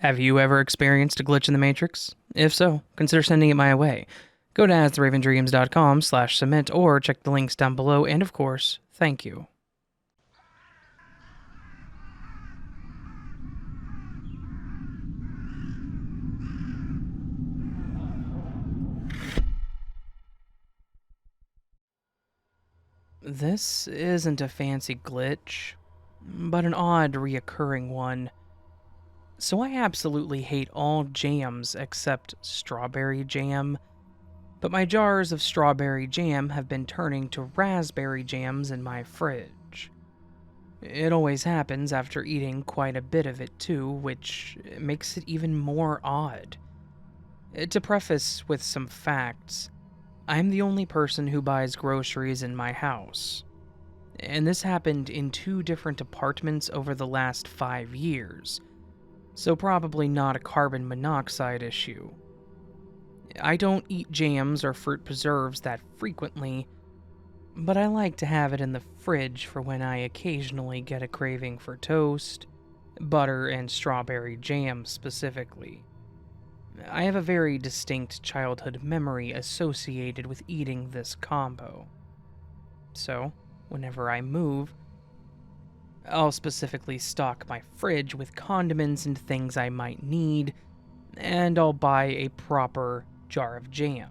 Have you ever experienced a glitch in the Matrix? If so, consider sending it my way. Go to astheravendreams.com/submit or check the links down below, and of course, thank you. This isn't a fancy glitch, but an odd reoccurring one. So I absolutely hate all jams except strawberry jam, but my jars of strawberry jam have been turning to raspberry jams in my fridge. It always happens after eating quite a bit of it too, which makes it even more odd. To preface with some facts, I'm the only person who buys groceries in my house, and this happened in 2 different apartments over the last 5 years, so probably not a carbon monoxide issue. I don't eat jams or fruit preserves that frequently, but I like to have it in the fridge for when I occasionally get a craving for toast, butter, and strawberry jam specifically. I have a very distinct childhood memory associated with eating this combo. So, whenever I move, I'll specifically stock my fridge with condiments and things I might need, and I'll buy a proper jar of jam.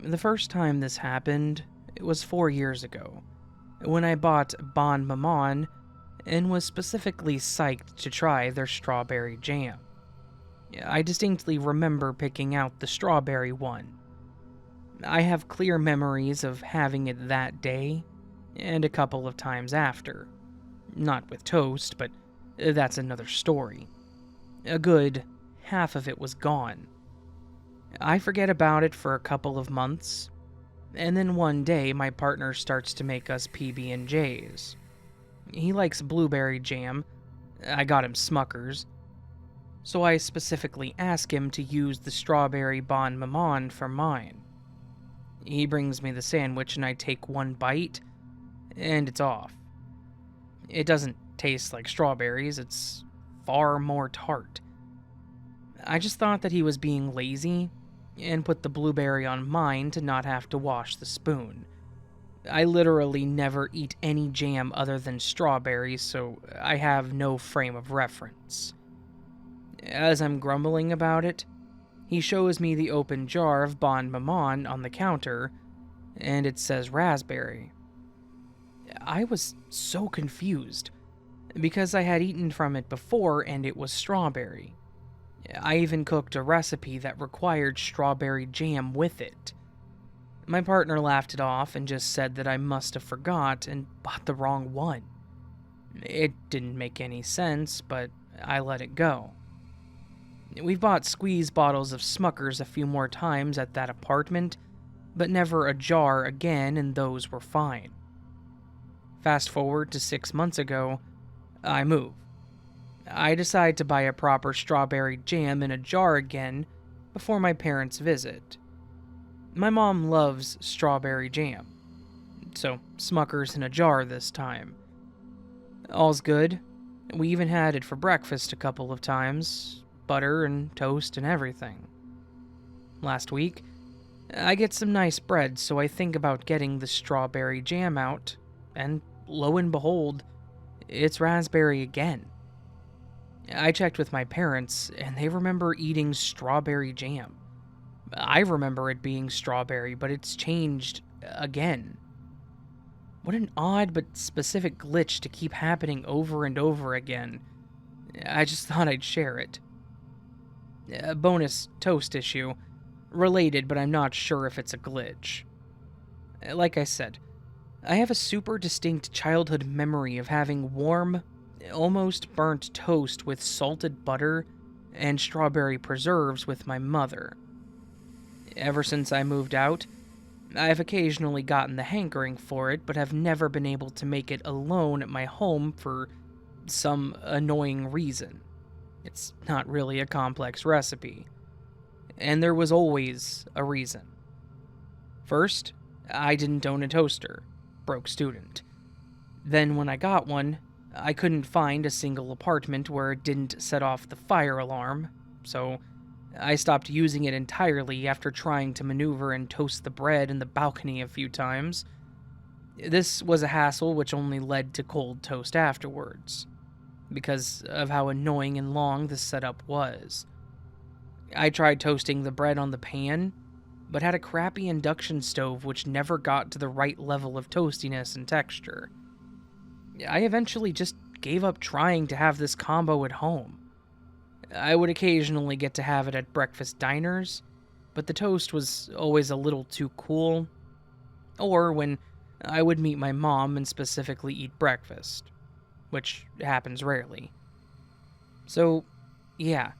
The first time this happened, it was 4 years ago, when I bought Bon Maman and was specifically psyched to try their strawberry jam. I distinctly remember picking out the strawberry one. I have clear memories of having it that day, and a couple of times after. Not with toast, but that's another story. A good half of it was gone. I forget about it for a couple of months, and then one day my partner starts to make us PB&Js. He likes blueberry jam. I got him Smuckers, so I specifically ask him to use the strawberry Bon Maman for mine. He brings me the sandwich and I take one bite, and it's off. It doesn't taste like strawberries, it's far more tart. I just thought that he was being lazy and put the blueberry on mine to not have to wash the spoon. I literally never eat any jam other than strawberries, so I have no frame of reference. As I'm grumbling about it, he shows me the open jar of Bon Maman on the counter, and it says raspberry. I was so confused, because I had eaten from it before and it was strawberry. I even cooked a recipe that required strawberry jam with it. My partner laughed it off and just said that I must have forgot and bought the wrong one. It didn't make any sense, but I let it go. We've bought squeeze bottles of Smuckers a few more times at that apartment, but never a jar again, and those were fine. Fast forward to 6 months ago, I move. I decide to buy a proper strawberry jam in a jar again before my parents visit. My mom loves strawberry jam, so Smuckers in a jar this time. All's good. We even had it for breakfast a couple of times, butter and toast and everything. Last week, I get some nice bread, so I think about getting the strawberry jam out, and lo and behold, it's raspberry again. I checked with my parents, and they remember eating strawberry jam. I remember it being strawberry, but it's changed again. What an odd but specific glitch to keep happening over and over again. I just thought I'd share it. A bonus toast issue. Related, but I'm not sure if it's a glitch. Like I said, I have a super distinct childhood memory of having warm, almost burnt toast with salted butter and strawberry preserves with my mother. Ever since I moved out, I've occasionally gotten the hankering for it, but have never been able to make it alone at my home for some annoying reason. It's not really a complex recipe. And there was always a reason. First, I didn't own a toaster. Broke student. Then when I got one, I couldn't find a single apartment where it didn't set off the fire alarm, so I stopped using it entirely after trying to maneuver and toast the bread in the balcony a few times. This was a hassle which only led to cold toast afterwards, because of how annoying and long the setup was. I tried toasting the bread on the pan, but had a crappy induction stove which never got to the right level of toastiness and texture. I eventually just gave up trying to have this combo at home. I would occasionally get to have it at breakfast diners, but the toast was always a little too cool, or when I would meet my mom and specifically eat breakfast, which happens rarely. So, yeah,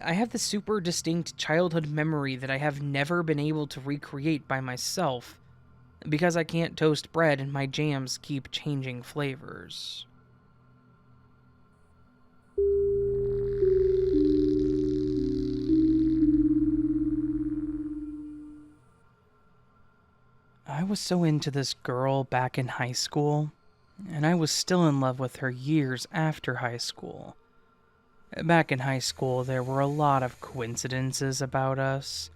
I have this super distinct childhood memory that I have never been able to recreate by myself because I can't toast bread and my jams keep changing flavors. I was so into this girl back in high school, and I was still in love with her years after high school. Back in high school, there were a lot of coincidences about us.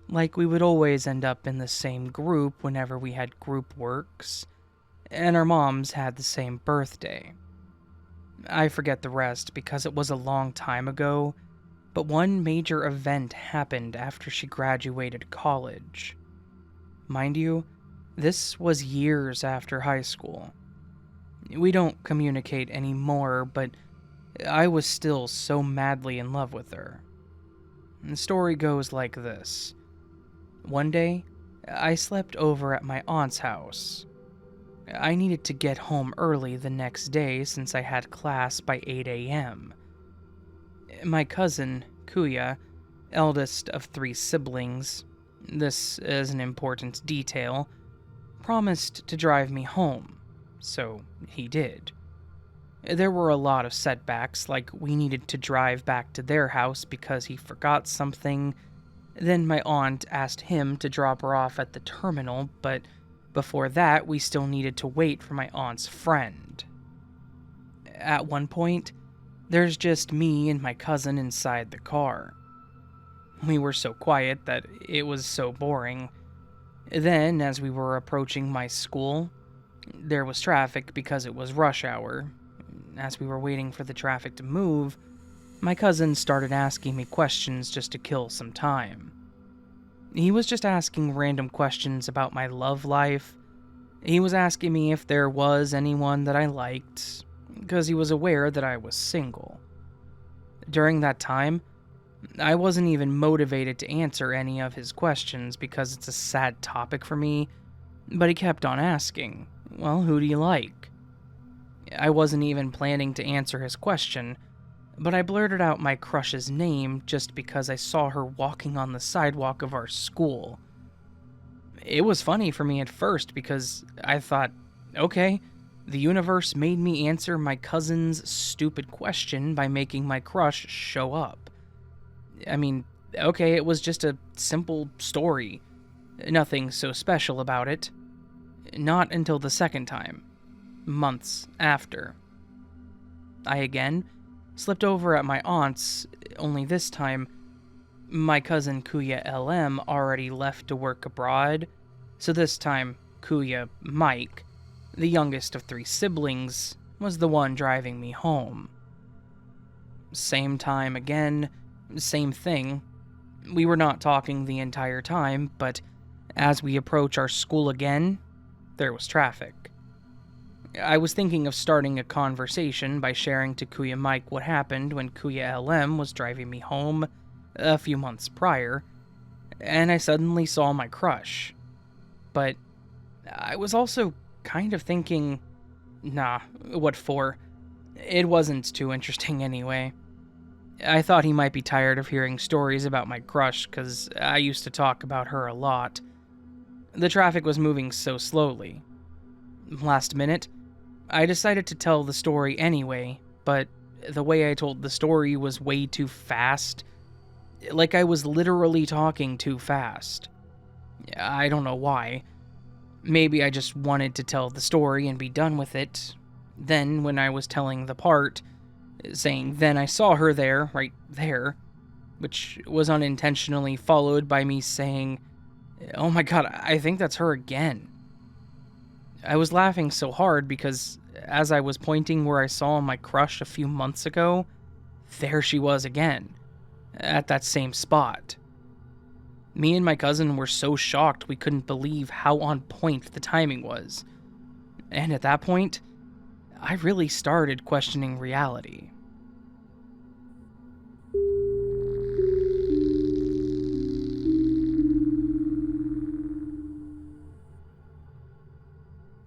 Like, we would always end up in the same group whenever we had group works, and our moms had the same birthday. I forget the rest because it was a long time ago, but one major event happened after she graduated college. Mind you, this was years after high school. We don't communicate anymore, but I was still so madly in love with her. The story goes like this. One day, I slept over at my aunt's house. I needed to get home early the next day since I had class by 8 a.m. My cousin, Kuya, eldest of 3 siblings, this is an important detail, promised to drive me home, so he did. There were a lot of setbacks, like we needed to drive back to their house because he forgot something. Then my aunt asked him to drop her off at the terminal, but before that, we still needed to wait for my aunt's friend. At one point, there's just me and my cousin inside the car. We were so quiet that it was so boring. Then, as we were approaching my school, there was traffic because it was rush hour. As we were waiting for the traffic to move, my cousin started asking me questions just to kill some time. He was just asking random questions about my love life. He was asking me if there was anyone that I liked, because he was aware that I was single. During that time, I wasn't even motivated to answer any of his questions because it's a sad topic for me, but he kept on asking, well, who do you like? I wasn't even planning to answer his question, but I blurted out my crush's name just because I saw her walking on the sidewalk of our school. It was funny for me at first because I thought, okay, the universe made me answer my cousin's stupid question by making my crush show up. I mean, okay, it was just a simple story. Nothing so special about it. Not until the second time. Months after. I again slipped over at my aunt's, only this time, my cousin Kuya LM already left to work abroad, so this time Kuya Mike, the youngest of 3 siblings, was the one driving me home. Same time again, same thing. We were not talking the entire time, but as we approach our school again, there was traffic. I was thinking of starting a conversation by sharing to Kuya Mike what happened when Kuya LM was driving me home a few months prior, and I suddenly saw my crush. But I was also kind of thinking, nah, what for? It wasn't too interesting anyway. I thought he might be tired of hearing stories about my crush, because I used to talk about her a lot. The traffic was moving so slowly. Last minute, I decided to tell the story anyway, but the way I told the story was way too fast. Like I was literally talking too fast. I don't know why. Maybe I just wanted to tell the story and be done with it. Then, when I was telling the part, saying, "Then I saw her there, right there," which was unintentionally followed by me saying, "Oh my god, I think that's her again." I was laughing so hard because as I was pointing where I saw my crush a few months ago, there she was again, at that same spot. Me and my cousin were so shocked we couldn't believe how on point the timing was. And at that point, I really started questioning reality.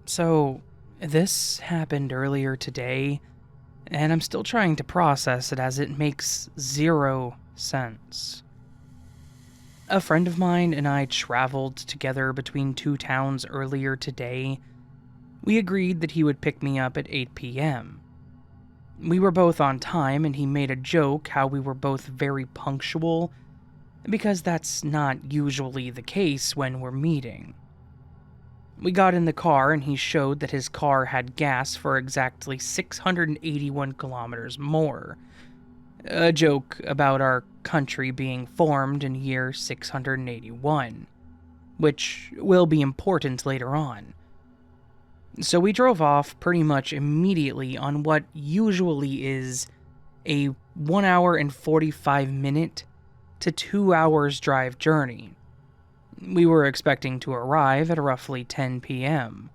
So, this happened earlier today, and I'm still trying to process it as it makes zero sense. A friend of mine and I traveled together between two towns earlier today. We agreed that he would pick me up at 8 p.m. We were both on time, and he made a joke how we were both very punctual, because that's not usually the case when we're meeting. We got in the car, and he showed that his car had gas for exactly 681 kilometers more. A joke about our country being formed in year 681, which will be important later on. So we drove off pretty much immediately on what usually is a 1 hour and 45 minute to 2 hours drive journey. We were expecting to arrive at roughly 10 p.m.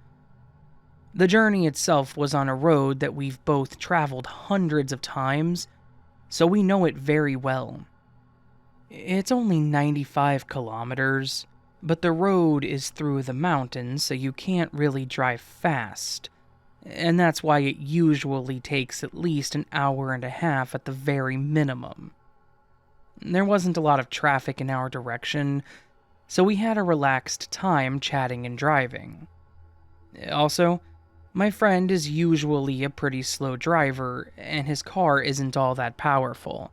The journey itself was on a road that we've both traveled hundreds of times, so we know it very well. It's only 95 kilometers, but the road is through the mountains, so you can't really drive fast, and that's why it usually takes at least an hour and a half at the very minimum. There wasn't a lot of traffic in our direction, so we had a relaxed time chatting and driving. Also, my friend is usually a pretty slow driver, and his car isn't all that powerful.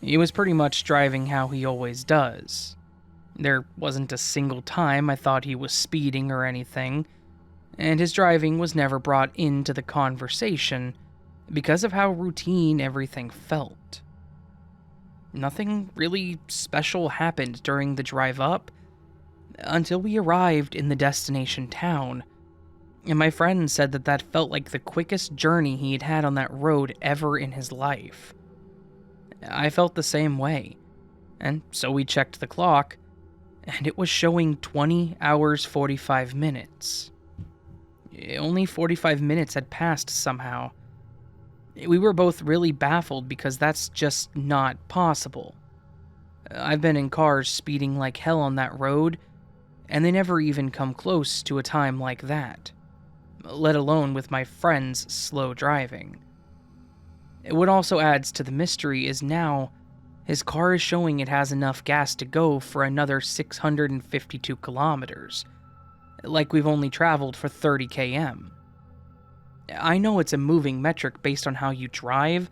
He was pretty much driving how he always does. There wasn't a single time I thought he was speeding or anything, and his driving was never brought into the conversation because of how routine everything felt. Nothing really special happened during the drive up until we arrived in the destination town, and my friend said that that felt like the quickest journey he'd had on that road ever in his life. I felt the same way, and so we checked the clock, and it was showing 20 hours 45 minutes. Only 45 minutes had passed somehow. We were both really baffled because that's just not possible. I've been in cars speeding like hell on that road, and they never even come close to a time like that, let alone with my friend's slow driving. What also adds to the mystery is now his car is showing it has enough gas to go for another 652 kilometers, like we've only traveled for 30 km. I know it's a moving metric based on how you drive,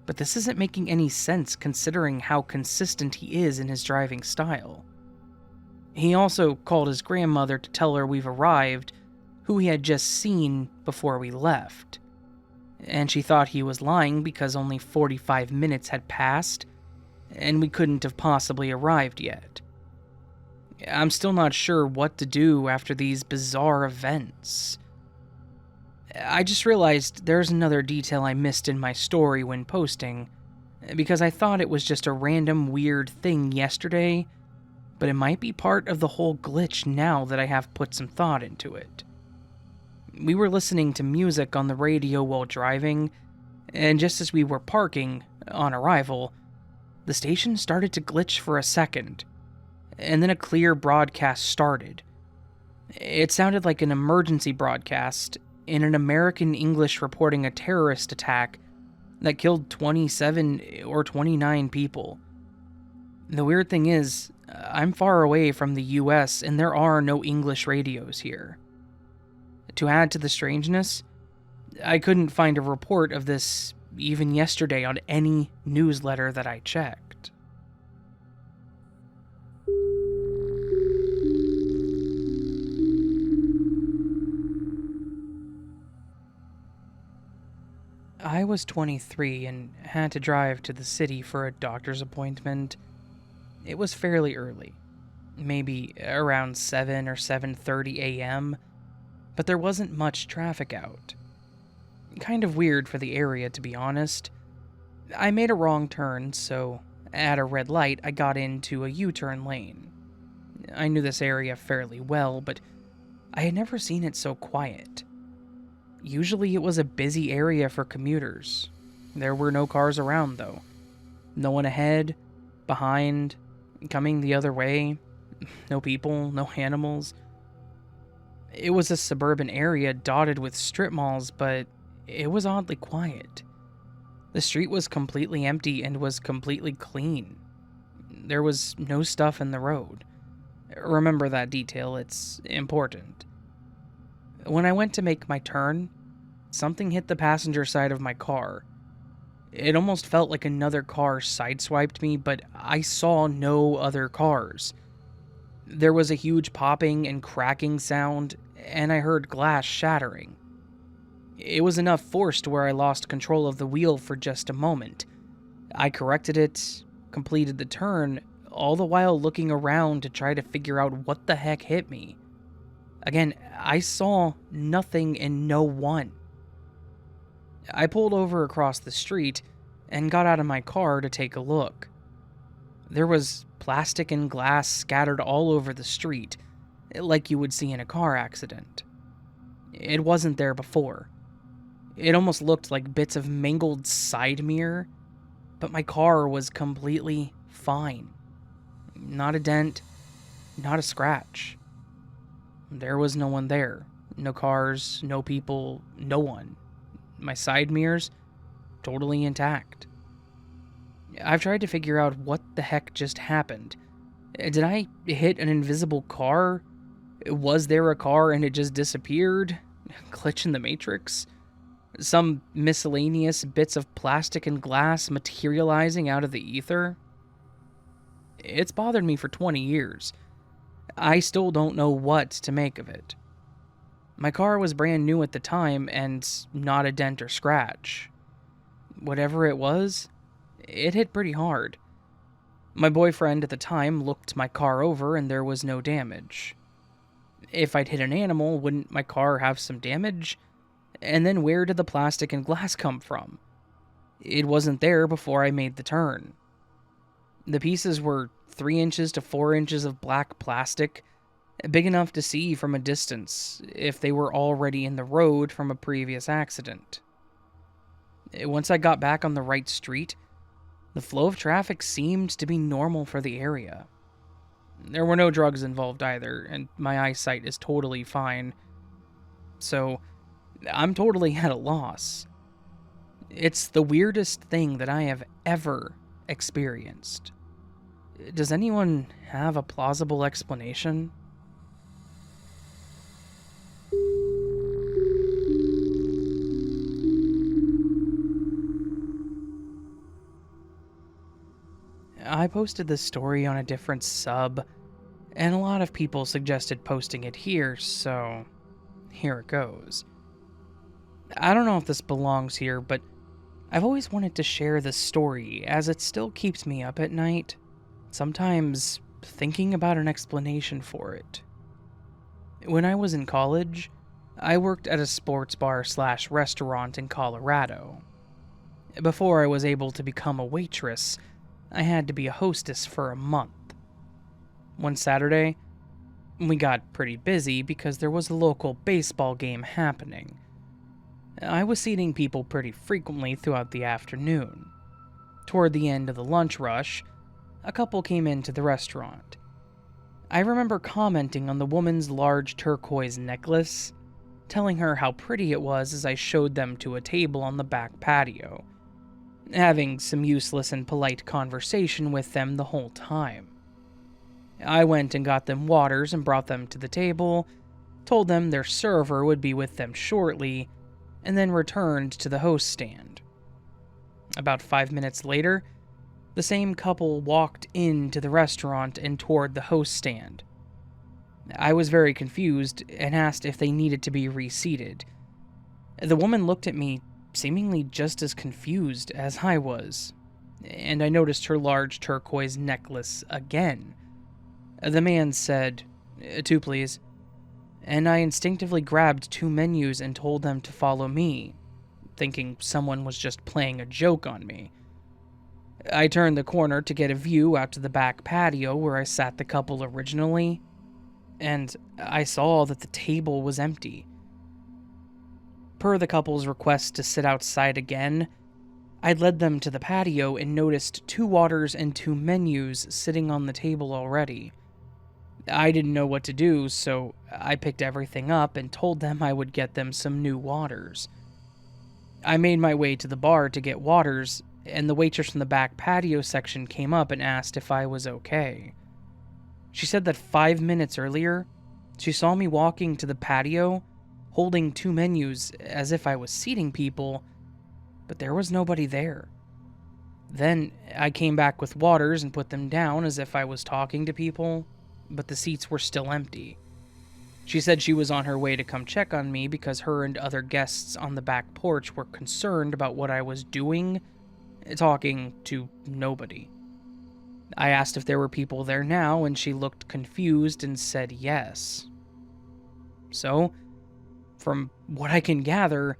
but this isn't making any sense considering how consistent he is in his driving style. He also called his grandmother to tell her we've arrived, who he had just seen before we left. And she thought he was lying because only 45 minutes had passed, and we couldn't have possibly arrived yet. I'm still not sure what to do after these bizarre events. I just realized there's another detail I missed in my story when posting, because I thought it was just a random weird thing yesterday, but it might be part of the whole glitch now that I have put some thought into it. We were listening to music on the radio while driving, and just as we were parking, on arrival, the station started to glitch for a second, and then a clear broadcast started. It sounded like an emergency broadcast in an American English reporting a terrorist attack that killed 27 or 29 people. The weird thing is, I'm far away from the US and there are no English radios here. To add to the strangeness, I couldn't find a report of this even yesterday on any newsletter that I checked. I was 23 and had to drive to the city for a doctor's appointment. It was fairly early, maybe around 7 or 7:30 a.m., but there wasn't much traffic out. Kind of weird for the area, to be honest. I made a wrong turn, so at a red light, I got into a U-turn lane. I knew this area fairly well, but I had never seen it so quiet. Usually it was a busy area for commuters. There were no cars around, though. No one ahead, behind, coming the other way. No people, no animals. It was a suburban area dotted with strip malls, but it was oddly quiet. The street was completely empty and was completely clean. There was no stuff in the road. Remember that detail, it's important. When I went to make my turn, something hit the passenger side of my car. It almost felt like another car sideswiped me, but I saw no other cars. There was a huge popping and cracking sound, and I heard glass shattering. It was enough force to where I lost control of the wheel for just a moment. I corrected it, completed the turn, all the while looking around to try to figure out what the heck hit me. Again, I saw nothing and no one. I pulled over across the street and got out of my car to take a look. There was plastic and glass scattered all over the street, like you would see in a car accident. It wasn't there before. It almost looked like bits of mangled side mirror, but my car was completely fine. Not a dent, not a scratch. There was no one there. No cars, no people, no one. My side mirrors, totally intact. I've tried to figure out what the heck just happened. Did I hit an invisible car? Was there a car and it just disappeared? Glitch in the Matrix? Some miscellaneous bits of plastic and glass materializing out of the ether? It's bothered me for 20 years. I still don't know what to make of it. My car was brand new at the time and not a dent or scratch. Whatever it was, it hit pretty hard. My boyfriend at the time looked my car over and there was no damage. If I'd hit an animal, wouldn't my car have some damage? And then where did the plastic and glass come from? It wasn't there before I made the turn. The pieces were 3 inches to 4 inches of black plastic, big enough to see from a distance if they were already in the road from a previous accident. Once I got back on the right street, the flow of traffic seemed to be normal for the area. There were no drugs involved either, and my eyesight is totally fine. So, I'm totally at a loss. It's the weirdest thing that I have ever experienced. Does anyone have a plausible explanation? I posted this story on a different sub, and a lot of people suggested posting it here, so here it goes. I don't know if this belongs here, but I've always wanted to share this story as it still keeps me up at night, sometimes thinking about an explanation for it. When I was in college, I worked at a sports bar/restaurant in Colorado. Before I was able to become a waitress, I had to be a hostess for a month. One Saturday, we got pretty busy because there was a local baseball game happening. I was seating people pretty frequently throughout the afternoon. Toward the end of the lunch rush, a couple came into the restaurant. I remember commenting on the woman's large turquoise necklace, telling her how pretty it was as I showed them to a table on the back patio, having some useless and polite conversation with them the whole time. I went and got them waters and brought them to the table, told them their server would be with them shortly, and then returned to the host stand. About 5 minutes later, the same couple walked into the restaurant and toward the host stand. I was very confused and asked if they needed to be reseated. The woman looked at me seemingly just as confused as I was, and I noticed her large turquoise necklace again. The man said, "Two, please," and I instinctively grabbed two menus and told them to follow me, thinking someone was just playing a joke on me. I turned the corner to get a view out to the back patio where I sat the couple originally, and I saw that the table was empty. Per the couple's request to sit outside again, I led them to the patio and noticed two waters and two menus sitting on the table already. I didn't know what to do, so I picked everything up and told them I would get them some new waters. I made my way to the bar to get waters, and the waitress from the back patio section came up and asked if I was okay. She said that 5 minutes earlier, she saw me walking to the patio, holding two menus as if I was seating people, but there was nobody there. Then I came back with waters and put them down as if I was talking to people, but the seats were still empty. She said she was on her way to come check on me because her and other guests on the back porch were concerned about what I was doing, talking to nobody. I asked if there were people there now, and she looked confused and said yes. So, from what I can gather,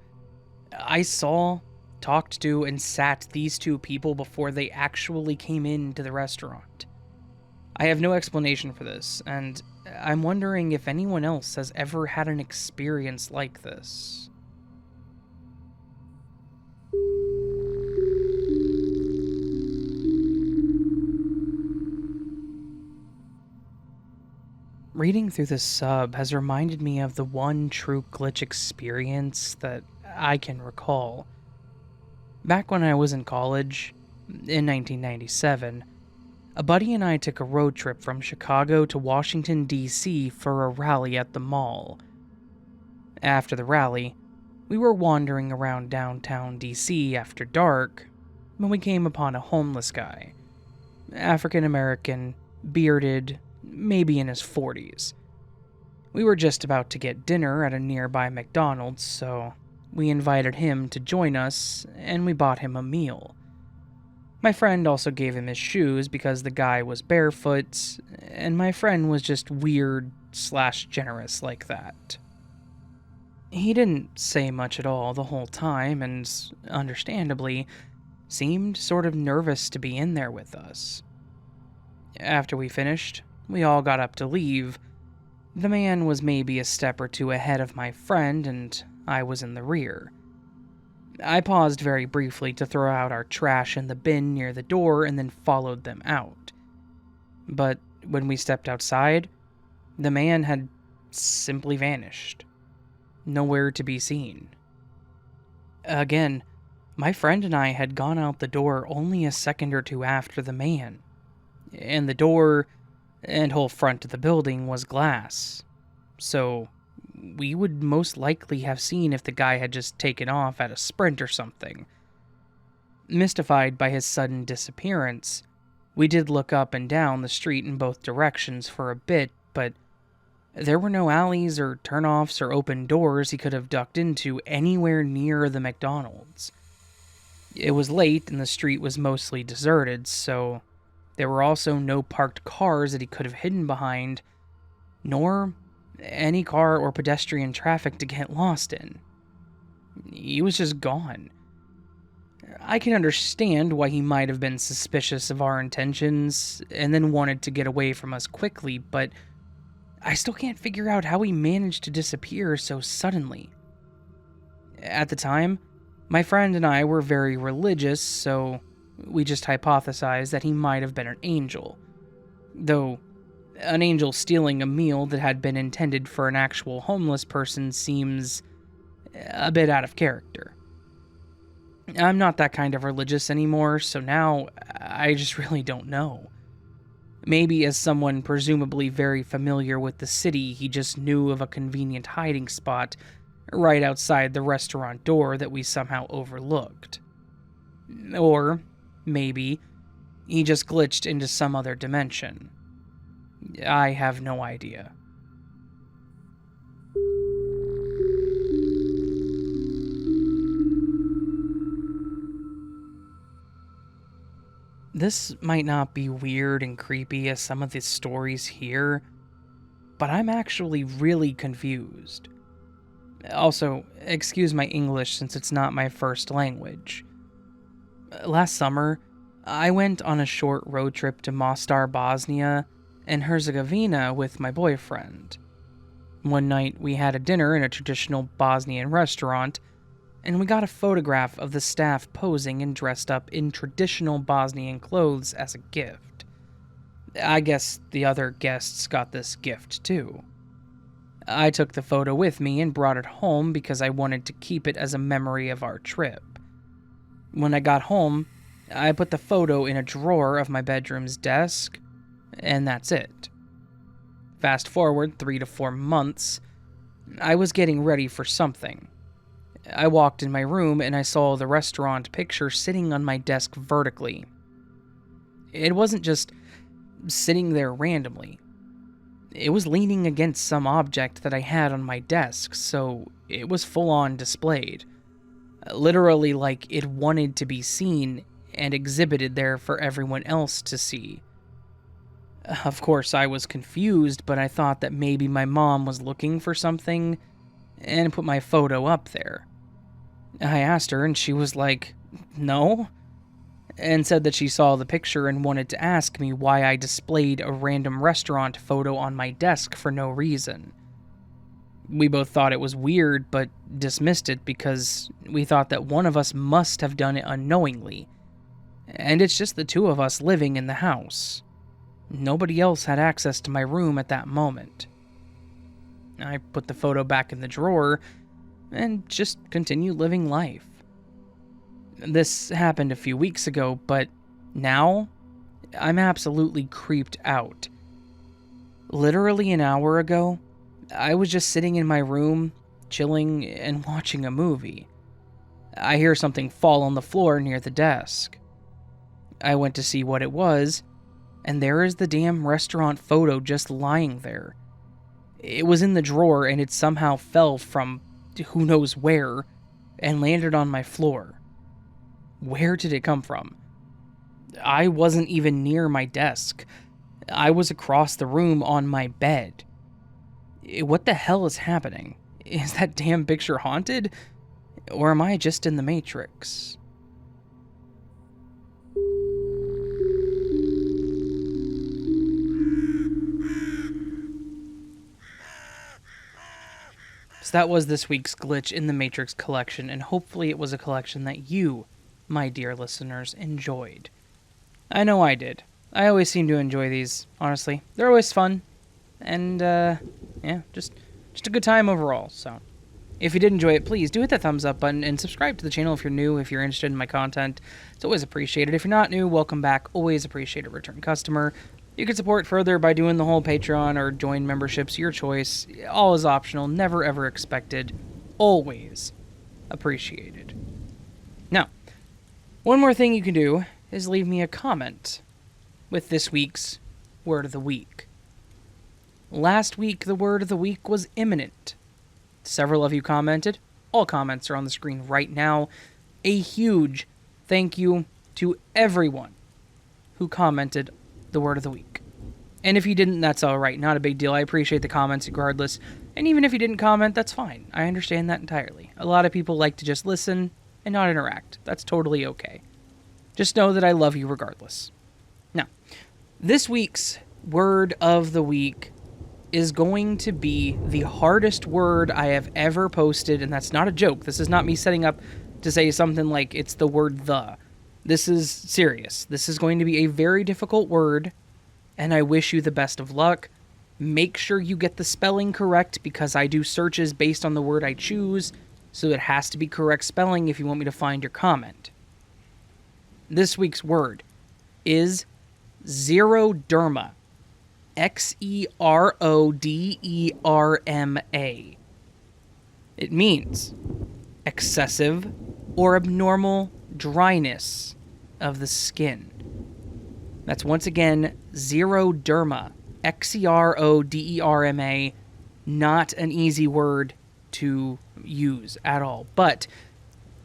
I saw, talked to, and sat these two people before they actually came into the restaurant. I have no explanation for this, and I'm wondering if anyone else has ever had an experience like this. Reading through this sub has reminded me of the one true glitch experience that I can recall. Back when I was in college, in 1997, a buddy and I took a road trip from Chicago to Washington, D.C. for a rally at the mall. After the rally, we were wandering around downtown D.C. after dark when we came upon a homeless guy. African American, bearded, maybe in his 40s. We were just about to get dinner at a nearby McDonald's, so we invited him to join us, and we bought him a meal. My friend also gave him his shoes because the guy was barefoot, and my friend was just weird/generous like that. He didn't say much at all the whole time, and, understandably, seemed sort of nervous to be in there with us. After we finished, we all got up to leave. The man was maybe a step or two ahead of my friend, and I was in the rear. I paused very briefly to throw out our trash in the bin near the door and then followed them out. But when we stepped outside, the man had simply vanished. Nowhere to be seen. Again, my friend and I had gone out the door only a second or two after the man, and the door and whole front of the building was glass, so we would most likely have seen if the guy had just taken off at a sprint or something. Mystified by his sudden disappearance, we did look up and down the street in both directions for a bit, but there were no alleys or turnoffs or open doors he could have ducked into anywhere near the McDonald's. It was late and the street was mostly deserted, so there were also no parked cars that he could have hidden behind, nor any car or pedestrian traffic to get lost in. He was just gone. I can understand why he might have been suspicious of our intentions and then wanted to get away from us quickly, but I still can't figure out how he managed to disappear so suddenly. At the time, my friend and I were very religious, so we just hypothesized that he might have been an angel. Though, an angel stealing a meal that had been intended for an actual homeless person seems a bit out of character. I'm not that kind of religious anymore, so now I just really don't know. Maybe as someone presumably very familiar with the city, he just knew of a convenient hiding spot right outside the restaurant door that we somehow overlooked. Or maybe he just glitched into some other dimension. I have no idea. This might not be weird and creepy as some of the stories here, but I'm actually really confused. Also, excuse my English since it's not my first language. Last summer, I went on a short road trip to Mostar, Bosnia, and Herzegovina with my boyfriend. One night, we had a dinner in a traditional Bosnian restaurant, and we got a photograph of the staff posing and dressed up in traditional Bosnian clothes as a gift. I guess the other guests got this gift too. I took the photo with me and brought it home because I wanted to keep it as a memory of our trip. When I got home, I put the photo in a drawer of my bedroom's desk, and that's it. Fast forward 3 to 4 months, I was getting ready for something. I walked in my room and I saw the restaurant picture sitting on my desk vertically. It wasn't just sitting there randomly. It was leaning against some object that I had on my desk, so it was full-on displayed. Literally like it wanted to be seen and exhibited there for everyone else to see. Of course, I was confused, but I thought that maybe my mom was looking for something and put my photo up there. I asked her, and she was like, no, and said that she saw the picture and wanted to ask me why I displayed a random restaurant photo on my desk for no reason. We both thought it was weird, but dismissed it because we thought that one of us must have done it unknowingly, and it's just the two of us living in the house. Nobody else had access to my room at that moment. I put the photo back in the drawer and just continued living life. This happened a few weeks ago, but now I'm absolutely creeped out. Literally an hour ago, I was just sitting in my room, chilling and watching a movie. I hear something fall on the floor near the desk. I went to see what it was, and there is the damn restaurant photo just lying there. It was in the drawer and it somehow fell from who knows where and landed on my floor. Where did it come from? I wasn't even near my desk. I was across the room on my bed. What the hell is happening? Is that damn picture haunted? Or am I just in the Matrix? So that was this week's Glitch in the Matrix collection, and hopefully it was a collection that you, my dear listeners, enjoyed. I know I did. I always seem to enjoy these, honestly. They're always fun, and, just a good time overall, so. If you did enjoy it, please do hit that thumbs up button and subscribe to the channel if you're new, if you're interested in my content. It's always appreciated. If you're not new, welcome back. Always appreciate a return customer. You can support further by doing the whole Patreon or join memberships, your choice. All is optional, never ever expected, always appreciated. Now, one more thing you can do is leave me a comment with this week's Word of the Week. Last week, the Word of the Week was imminent. Several of you commented. All comments are on the screen right now. A huge thank you to everyone who commented the Word of the Week. And if you didn't, that's alright. Not a big deal. I appreciate the comments regardless. And even if you didn't comment, that's fine. I understand that entirely. A lot of people like to just listen and not interact. That's totally okay. Just know that I love you regardless. Now, this week's Word of the Week is going to be the hardest word I have ever posted, and that's not a joke. This is not me setting up to say something like it's the word the. This is serious. This is going to be a very difficult word, and I wish you the best of luck. Make sure you get the spelling correct, because I do searches based on the word I choose, so it has to be correct spelling if you want me to find your comment. This week's word is xeroderma. Xeroderma. It means excessive or abnormal dryness of the skin. That's once again xeroderma. Xeroderma. Not an easy word to use at all. But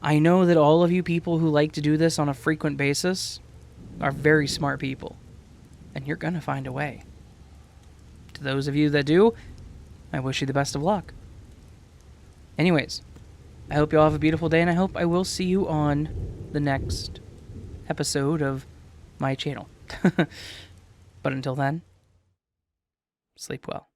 I know that all of you people who like to do this on a frequent basis, are very smart people, and you're gonna find a way. To those of you that do, I wish you the best of luck. Anyways, I hope you all have a beautiful day, and I hope I will see you on the next episode of my channel. But until then, sleep well.